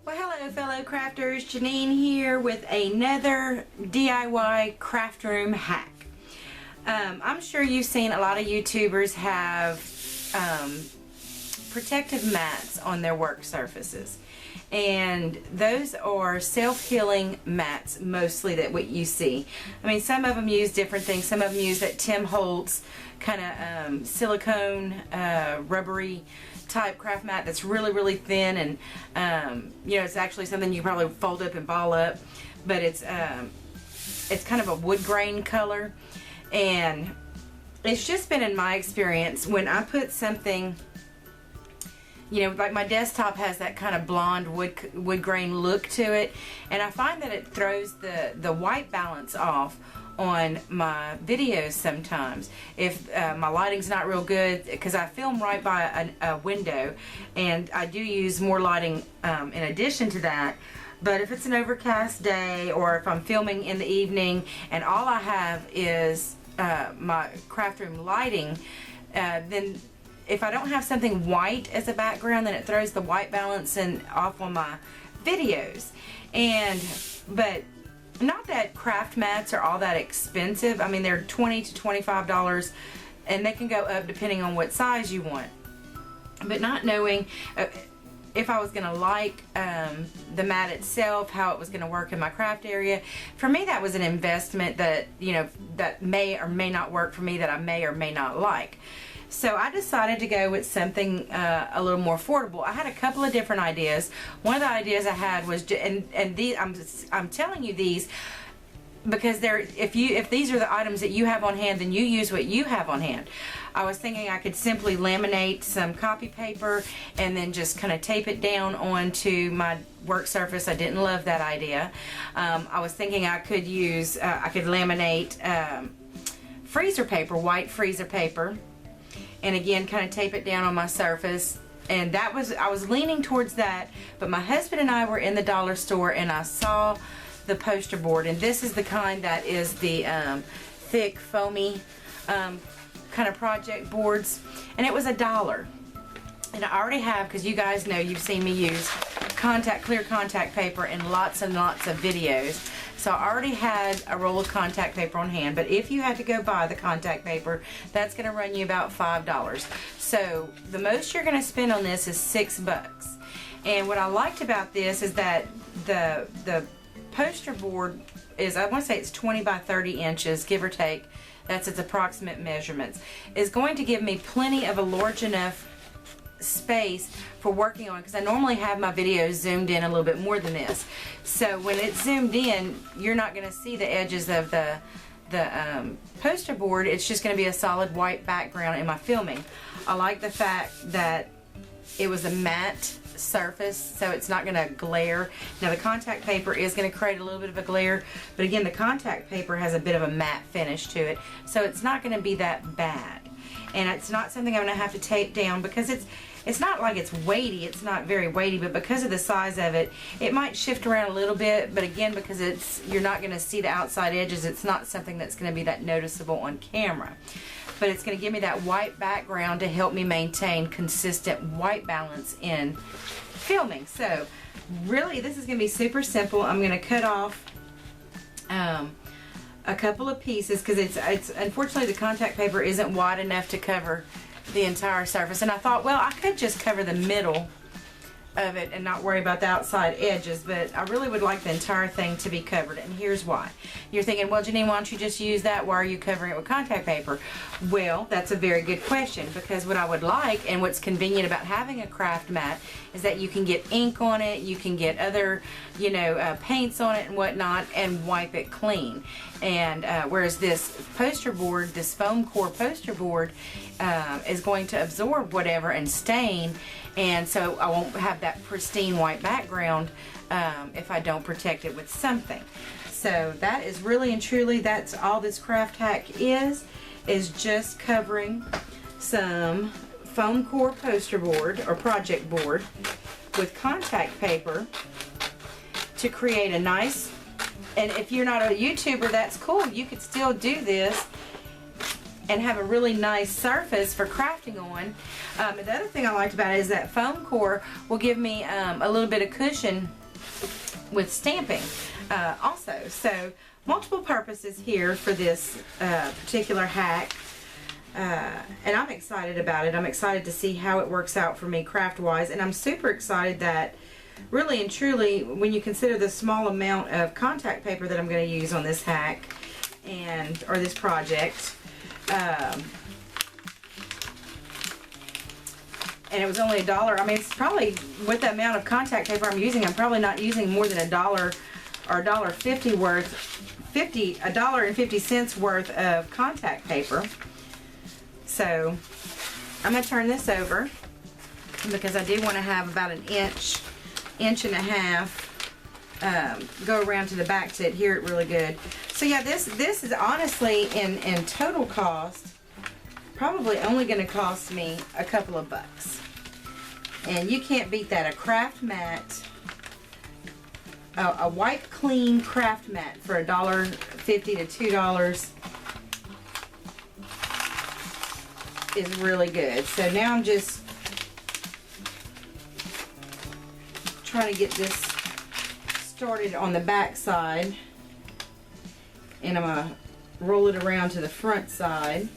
Well, hello fellow crafters, Janine here with another DIY craft room hack. I'm sure you've seen a lot of YouTubers have protective mats on their work surfaces, and those are self-healing mats mostly that what you see. I mean, some of them use different things. Some of them use that Tim Holtz kind of silicone rubbery type craft mat that's really thin, and you know, it's actually something you probably fold up and ball up, but it's kind of a wood grain color. And it's just been in my experience, when I put something, you know, like my desktop has that kind of blonde wood grain look to it, and I find that it throws the white balance off on my videos sometimes. If my lighting's not real good, because I film right by a window, and I do use more lighting in addition to that. But if it's an overcast day, or if I'm filming in the evening and all I have is my craft room lighting, then if I don't have something white as a background, then it throws the white balance off on my videos. But not that craft mats are all that expensive. I mean, they're $20 to $25, and they can go up depending on what size you want. But not knowing if I was going to like the mat itself, how it was going to work in my craft area, for me that was an investment that, you know, that may or may not work for me, that I may or may not like. So I decided to go with something a little more affordable. I had a couple of different ideas. One of the ideas I had was, and these, I'm telling you these because if these are the items that you have on hand, then you use what you have on hand. I was thinking I could simply laminate some copy paper and then just kind of tape it down onto my work surface. I didn't love that idea. I was thinking I could use, I could laminate freezer paper, white freezer paper, and again kind of tape it down on my surface. And that was, I was leaning towards that, but my husband and I were in the dollar store and I saw the poster board, and this is the kind that is the thick foamy kind of project boards, and it was $1. And I already have, because you guys know, you've seen me use clear contact paper in lots and lots of videos, so I already had a roll of contact paper on hand. But if you had to go buy the contact paper, that's going to run you about $5. So the most you're going to spend on this is $6. And what I liked about this is that the poster board is, I want to say it's 20 by 30 inches, give or take. That's its approximate measurements. Is going to give me plenty of a large enough space for working on, because I normally have my videos zoomed in a little bit more than this. So when it's zoomed in, you're not going to see the edges of the poster board. It's just going to be a solid white background in my filming. I like the fact that it was a matte surface, so it's not going to glare. Now the contact paper is going to create a little bit of a glare, but again, the contact paper has a bit of a matte finish to it, so it's not going to be that bad. And it's not something I'm going to have to tape down, because it's not like it's weighty. It's not very weighty, but because of the size of it, it might shift around a little bit. But again, because you're not going to see the outside edges, it's not something that's going to be that noticeable on camera. But it's going to give me that white background to help me maintain consistent white balance in filming. So really, this is going to be super simple. I'm going to cut off a couple of pieces, because it's unfortunately the contact paper isn't wide enough to cover the entire surface. And I thought, well, I could just cover the middle of it and not worry about the outside edges, but I really would like the entire thing to be covered, and here's why. You're thinking, well, Janine, why don't you just use that? Why are you covering it with contact paper? Well, that's a very good question, because what I would like, and what's convenient about having a craft mat, is that you can get ink on it, you can get other, you know, paints on it and whatnot, and wipe it clean. And whereas this poster board, this foam core poster board, is going to absorb whatever and stain, and so I won't have that pristine white background if I don't protect it with something. So that is really and truly, that's all this craft hack is just covering some foam core poster board or project board with contact paper to create a nice, and if you're not a YouTuber, that's cool. You could still do this and have a really nice surface for crafting on. And the other thing I liked about it is that foam core will give me a little bit of cushion with stamping also. So multiple purposes here for this particular hack. And I'm excited about it. I'm excited to see how it works out for me craft wise, and I'm super excited that really and truly, when you consider the small amount of contact paper that I'm going to use on this hack or this project, and it was only $1. I mean, it's probably, with the amount of contact paper I'm using, I'm probably not using more than $1 or $1.50 worth, $1.50 worth of contact paper. So I'm going to turn this over because I do want to have about an inch and a half go around to the back to adhere it really good. So yeah, this is honestly in total cost probably only going to cost me a couple of bucks. And you can't beat that. A craft mat, a white clean craft mat for $1.50 to $2 is really good. So now I'm just trying to get this started on the back side, and I'm going to roll it around to the front side.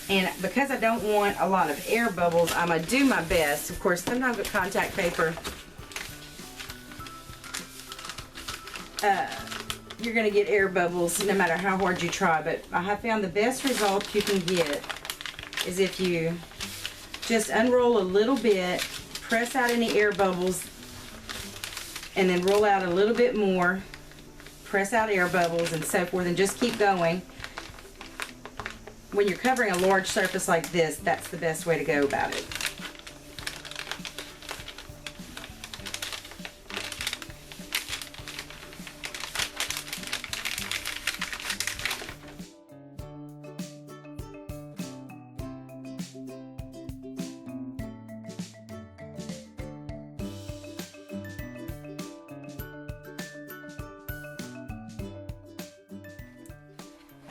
And because I don't want a lot of air bubbles, I'm going to do my best. Of course, sometimes with contact paper, you're going to get air bubbles no matter how hard you try, but I have found the best result you can get is if you just unroll a little bit, press out any air bubbles, and then roll out a little bit more, press out air bubbles, and so forth, and just keep going. When you're covering a large surface like this, that's the best way to go about it.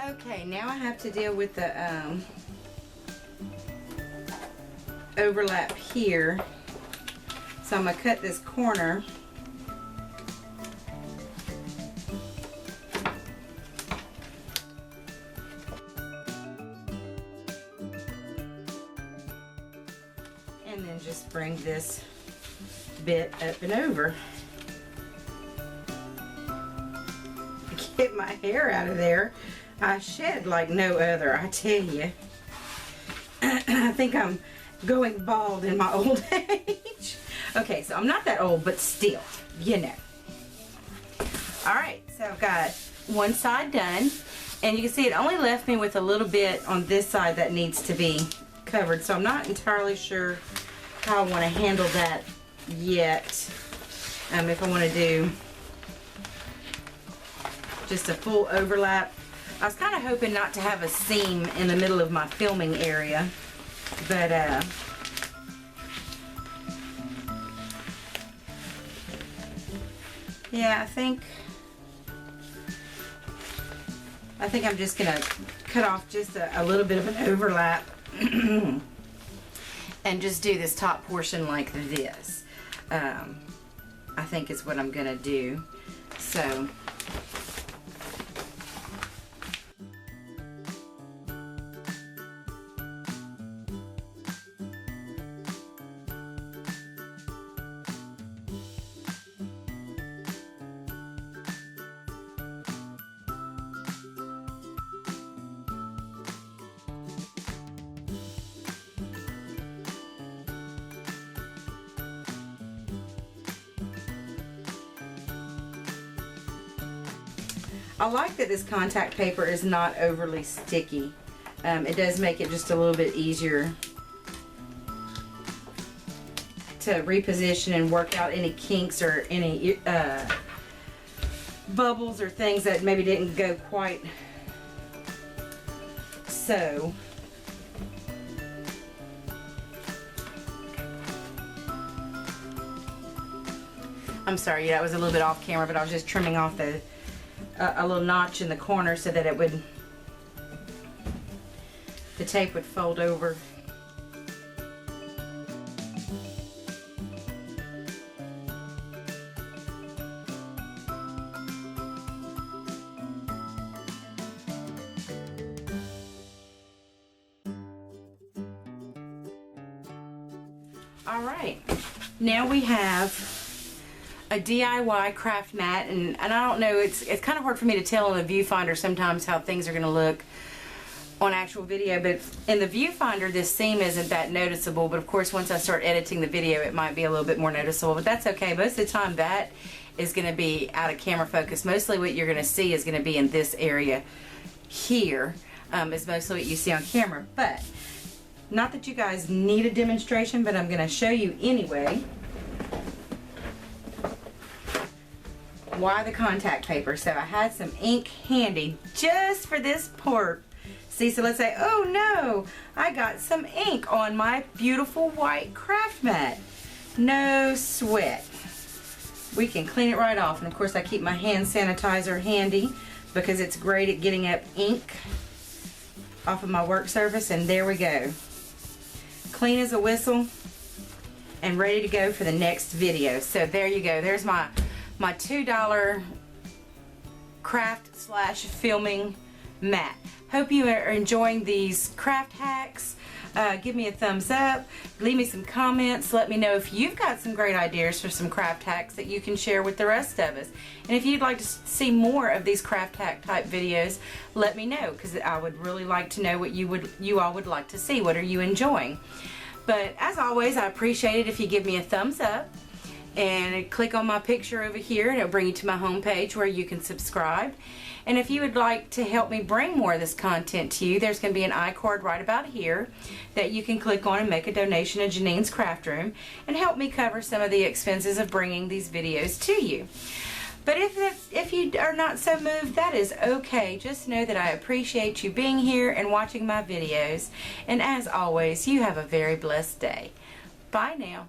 Okay, now I have to deal with the overlap here. So I'm going to cut this corner. And then just bring this bit up and over. Get my hair out of there. I shed like no other, I tell you. I think I'm going bald in my old age. Okay, so I'm not that old, but still, you know. Alright, so I've got one side done, and you can see it only left me with a little bit on this side that needs to be covered, so I'm not entirely sure how I want to handle that yet. If I want to do just a full overlap. I was kind of hoping not to have a seam in the middle of my filming area, but yeah, I think I'm just gonna cut off just a little bit of an overlap and just do this top portion like this. I think is what I'm gonna do. So I like that this contact paper is not overly sticky. It does make it just a little bit easier to reposition and work out any kinks or any bubbles or things that maybe didn't go quite so. I'm sorry, that was a little bit off camera, but I was just trimming off the a little notch in the corner so that it would, the tape would fold over. All right, now we have a DIY craft mat, and I don't know, it's kind of hard for me to tell in the viewfinder sometimes how things are going to look on actual video, but in the viewfinder this seam isn't that noticeable, but of course once I start editing the video it might be a little bit more noticeable, but that's okay. Most of the time that is going to be out of camera focus. Mostly what you're going to see is going to be in this area here, is mostly what you see on camera. But not that you guys need a demonstration, but I'm going to show you anyway why the contact paper. So I had some ink handy just for this part. See, so let's say, oh no, I got some ink on my beautiful white craft mat. No sweat. We can clean it right off. And of course I keep my hand sanitizer handy because it's great at getting up ink off of my work surface. And there we go. Clean as a whistle and ready to go for the next video. So there you go. There's my $2 craft / filming mat. Hope you are enjoying these craft hacks. Give me a thumbs up. Leave me some comments. Let me know if you've got some great ideas for some craft hacks that you can share with the rest of us. And if you'd like to see more of these craft hack type videos, let me know, because I would really like to know what you all would like to see. What are you enjoying? But as always, I appreciate it if you give me a thumbs up and click on my picture over here, and it'll bring you to my home page where you can subscribe. And if you would like to help me bring more of this content to you, there's going to be an iCard right about here that you can click on and make a donation to Janine's Craft Room and help me cover some of the expenses of bringing these videos to you. But if you are not so moved, that is okay. Just know that I appreciate you being here and watching my videos. And as always, you have a very blessed day. Bye now.